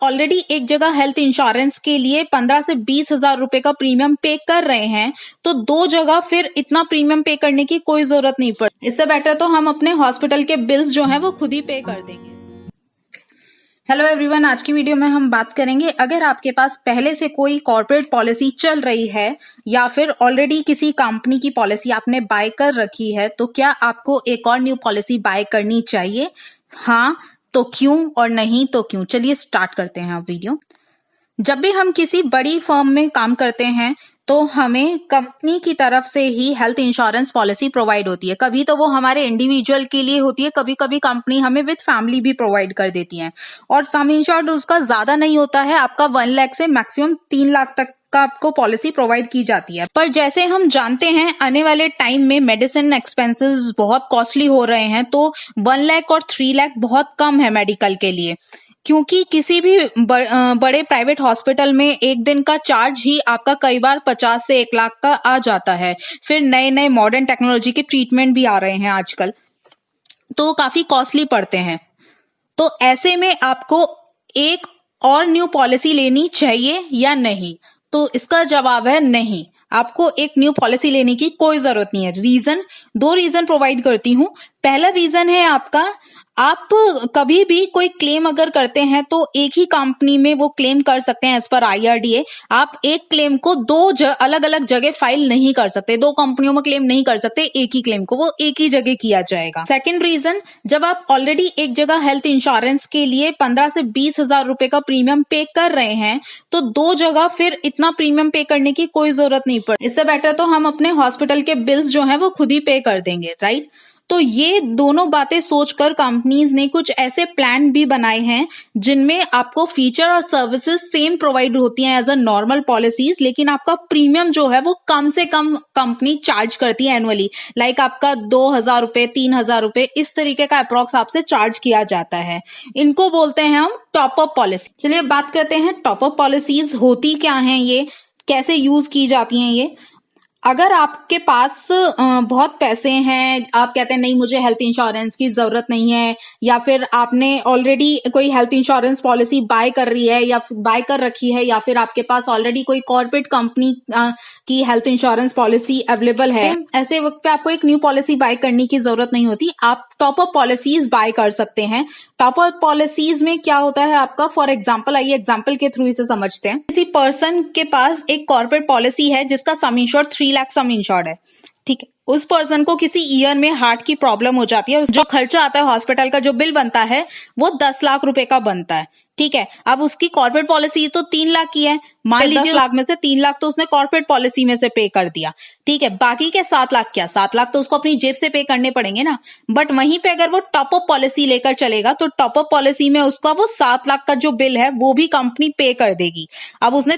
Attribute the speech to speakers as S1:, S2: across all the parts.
S1: Already एक जगह health insurance के लिए 15 से 20 हजार रुपए का प्रीमियम पे कर रहे हैं, तो दो जगह फिर इतना प्रीमियम पे करने की कोई जरूरत नहीं पड़ती। इससे बेटर तो हम अपने हॉस्पिटल के बिल्स जो हैं वो खुद ही पे कर देंगे। हेलो एवरीवन, आज की वीडियो में हम बात करेंगे, अगर आपके पास पहले से कोई कॉर्पोरेट पॉलिसी चल रही है या फिर ऑलरेडी किसी कंपनी की पॉलिसी आपने बाय कर रखी है, तो क्या आपको एक और न्यू पॉलिसी बाय करनी चाहिए? हाँ तो क्यों, और नहीं तो क्यों? चलिए स्टार्ट करते हैं अब वीडियो। जब भी हम किसी बड़ी फर्म में काम करते हैं तो हमें कंपनी की तरफ से ही हेल्थ इंश्योरेंस पॉलिसी प्रोवाइड होती है। कभी तो वो हमारे इंडिविजुअल के लिए होती है, कभी कभी कंपनी हमें विद फैमिली भी प्रोवाइड कर देती है। और सम इंश्योर्ड उसका ज्यादा नहीं होता है, आपका 1 लाख से मैक्सिमम 3 लाख तक का आपको पॉलिसी प्रोवाइड की जाती है। पर जैसे हम जानते हैं आने वाले टाइम में मेडिसिन एक्सपेंसेस बहुत कॉस्टली हो रहे हैं, तो 1 लाख और 3 लाख बहुत कम है मेडिकल के लिए, क्योंकि किसी भी बड़े प्राइवेट हॉस्पिटल में एक दिन का चार्ज ही आपका कई बार 50 से 1 लाख का आ जाता है। फिर नए नए मॉडर्न टेक्नोलॉजी के ट्रीटमेंट भी आ रहे हैं आजकल, तो काफी कॉस्टली पड़ते हैं। तो ऐसे में आपको एक और न्यू पॉलिसी लेनी चाहिए या नहीं? तो इसका जवाब है नहीं, आपको एक न्यू पॉलिसी लेने की कोई जरूरत नहीं है। दो रीजन प्रोवाइड करती हूँ। पहला रीजन है आपका, आप कभी भी कोई क्लेम अगर करते हैं तो एक ही कंपनी में वो क्लेम कर सकते हैं एज पर IRDA। आप एक क्लेम को अलग अलग जगह फाइल नहीं कर सकते, दो कंपनियों में क्लेम नहीं कर सकते, एक ही क्लेम को वो एक ही जगह किया जाएगा। सेकंड रीजन, जब आप ऑलरेडी एक जगह हेल्थ इंश्योरेंस के लिए 15 से 20 हजार रुपए का प्रीमियम पे कर रहे हैं, तो दो जगह फिर इतना प्रीमियम पे करने की कोई जरूरत नहीं पड़ती। इससे बेटर तो हम अपने हॉस्पिटल के बिल्स जो है वो खुद ही पे कर देंगे, राइट? तो ये दोनों बातें सोचकर कंपनीज ने कुछ ऐसे प्लान भी बनाए हैं जिनमें आपको फीचर और सर्विसेज सेम प्रोवाइड होती हैं एज अ नॉर्मल पॉलिसीज, लेकिन आपका प्रीमियम जो है वो कम से कम कंपनी चार्ज करती है एनुअली। लाइक आपका 2,000 रुपए, 3,000 रुपए, इस तरीके का अप्रॉक्स आपसे चार्ज किया जाता है। इनको बोलते हैं हम टॉप अप पॉलिसी। चलिए बात करते हैं टॉप अप पॉलिसीज होती क्या हैं, ये कैसे यूज की जाती हैं। ये अगर आपके पास बहुत पैसे हैं, आप कहते हैं नहीं मुझे हेल्थ इंश्योरेंस की जरूरत नहीं है, या फिर आपने ऑलरेडी कोई हेल्थ इंश्योरेंस पॉलिसी बाय कर रही है या बाय कर रखी है, या फिर आपके पास ऑलरेडी कोई कॉर्पोरेट कंपनी की हेल्थ इंश्योरेंस पॉलिसी अवेलेबल है, ऐसे वक्त पे आपको एक न्यू पॉलिसी बाय करने की जरूरत नहीं होती, आप टॉप अप पॉलिसीज बाय कर सकते हैं। टॉप अप पॉलिसीज में क्या होता है आपका, फॉर एग्जाम्पल, आइए एग्जाम्पल के थ्रू इसे समझते हैं। किसी पर्सन के पास एक कॉर्पोरेट पॉलिसी है जिसका सम इंश्योर्ड 3 लाख सम इंश्योर्ड है, ठीक है। उस पर्सन को किसी ईयर में हार्ट की प्रॉब्लम हो जाती है और जो खर्चा आता है हॉस्पिटल का, जो बिल बनता है वो 10 लाख रुपए का बनता है, ठीक है। अब उसकी कॉर्पोरेट पॉलिसी तो 3 लाख की है, मान लीजिए 10 लाख में से 3 लाख तो उसने कॉर्पोरेट पॉलिसी में से पे कर दिया, ठीक है। बाकी के 7 लाख, क्या 7 लाख तो उसको अपनी जेब से पे करने पड़ेंगे ना। बट वहीं पे अगर वो टॉप अप पॉलिसी लेकर चलेगा तो टॉप अप पॉलिसी में उसका वो 7 लाख का जो बिल है वो भी कंपनी पे कर देगी। अब उसने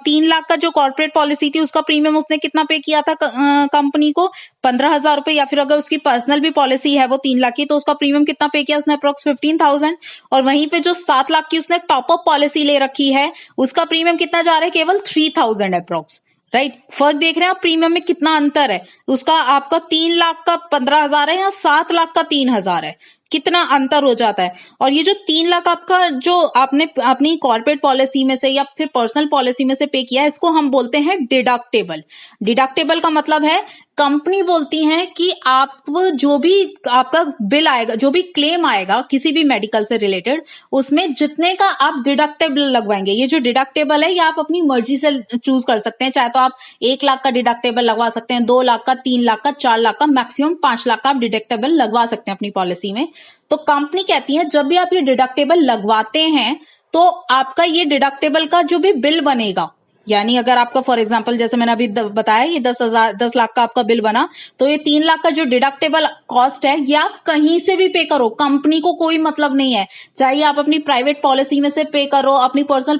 S1: 3 लाख का जो कॉर्पोरेट पॉलिसी थी उसका प्रीमियम उसने कितना पे किया था कंपनी को, 15,000 रुपए, या फिर अगर उसकी पर्सनल भी पॉलिसी है वो 3 लाख की तो उसका प्रीमियम कितना पे किया उसने, अप्रोक्स 15,000। और वहीं पे जो 7 लाख की उसने टॉप अप पॉलिसी ले रखी है उसका प्रीमियम कितना जा रहा है, केवल 3,000 अप्रोक्स, राइट। फर्क देख रहे हैं आप, प्रीमियम में कितना अंतर है। उसका आपका 3 लाख का 15,000 है या 7 लाख का 3,000 है, कितना अंतर हो जाता है। और ये जो 3 लाख आपका जो आपने अपनी कॉर्पोरेट पॉलिसी में से या फिर पर्सनल पॉलिसी में से पे किया है, इसको हम बोलते हैं डिडक्टेबल। डिडक्टेबल का मतलब है कंपनी बोलती है कि आप जो भी आपका बिल आएगा, जो भी क्लेम आएगा किसी भी मेडिकल से रिलेटेड, उसमें जितने का आप डिडक्टेबल लगवाएंगे, ये जो डिडक्टेबल है ये आप अपनी मर्जी से चूज कर सकते हैं। चाहे तो आप 1 लाख का डिडक्टेबल लगवा सकते हैं, 2 लाख का, 3 लाख का, 4 लाख का, मैक्सिमम 5 लाख का आप डिडक्टेबल लगवा सकते हैं अपनी पॉलिसी में। तो कंपनी कहती है जब भी आप ये डिडक्टेबल लगवाते हैं तो आपका ये डिडक्टेबल का जो भी बिल बनेगा, यानी अगर आपका फॉर एग्जांपल जैसे मैंने अभी बताया ये 10 लाख का आपका बिल बना, तो ये 3 लाख का जो डिडक्टेबल कॉस्ट है ये आप कहीं से भी पे करो, कंपनी को कोई मतलब नहीं है। चाहे आप अपनी प्राइवेट पॉलिसी में से पे करो, अपनी पर्सनल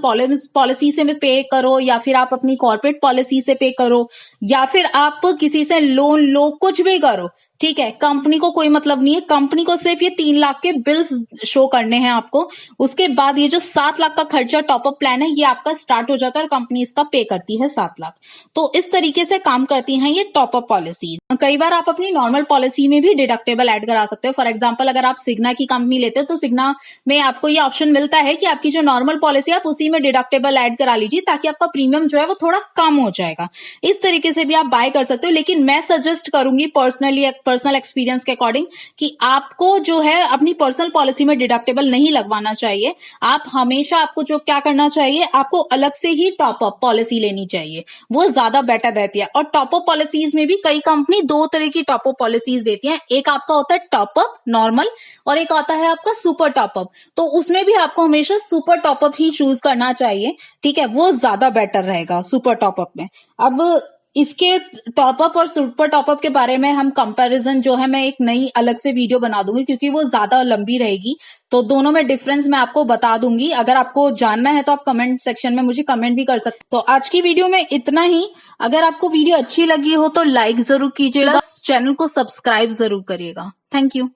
S1: पॉलिसी से पे करो, या फिर आप अपनी कॉर्पोरेट पॉलिसी से पे करो, या फिर आप किसी से लोन लो, कुछ भी करो, ठीक है, कंपनी को कोई मतलब नहीं है, कंपनी को सिर्फ ये 3 लाख के बिल्स शो करने हैं आपको। उसके बाद ये जो 7 लाख का खर्चा टॉपअप प्लान है ये आपका स्टार्ट हो जाता है और कंपनी इसका पे करती है 7 लाख। तो इस तरीके से काम करती हैं ये टॉपअप पॉलिसीज। कई बार आप अपनी नॉर्मल पॉलिसी में भी डिडक्टेबल ऐड करा सकते हो। फॉर एग्जाम्पल अगर आप सिग्ना की कंपनी लेते हो तो सिग्ना में आपको ये ऑप्शन मिलता है कि आपकी जो नॉर्मल पॉलिसी है आप उसी में डिडक्टेबल ऐड करा लीजिए, ताकि आपका प्रीमियम जो है वो थोड़ा कम हो जाएगा। इस तरीके से भी आप बाय कर सकते हो, लेकिन मैं सजेस्ट करूंगी पर्सनल एक्सपीरियंस के अकॉर्डिंग कि आपको जो है अपनी पर्सनल पॉलिसी में डिडक्टेबल नहीं लगवाना चाहिए। आप हमेशा आपको जो क्या करना चाहिए, आपको अलग से ही टॉपअप पॉलिसी लेनी चाहिए, वो ज्यादा बेटर रहती है। और टॉपअप पॉलिसीज में भी कई कंपनी 2 तरह की टॉपअप पॉलिसीज देती हैं। एक आपका होता है टॉपअप नॉर्मल और एक आता है आपका सुपर टॉपअप। तो उसमें भी आपको हमेशा सुपर टॉपअप ही चूज करना चाहिए, ठीक है, वो ज्यादा बेटर रहेगा सुपर टॉपअप में। अब इसके टॉपअप और सुपर टॉपअप के बारे में हम कंपैरिजन जो है मैं एक नई अलग से वीडियो बना दूंगी, क्योंकि वो ज्यादा लंबी रहेगी। तो दोनों में डिफरेंस मैं आपको बता दूंगी। अगर आपको जानना है तो आप कमेंट सेक्शन में मुझे कमेंट भी कर सकते। तो आज की वीडियो में इतना ही। अगर आपको वीडियो अच्छी लगी हो तो लाइक जरूर कीजिएगा, चैनल को सब्सक्राइब जरूर करिएगा। Thank you.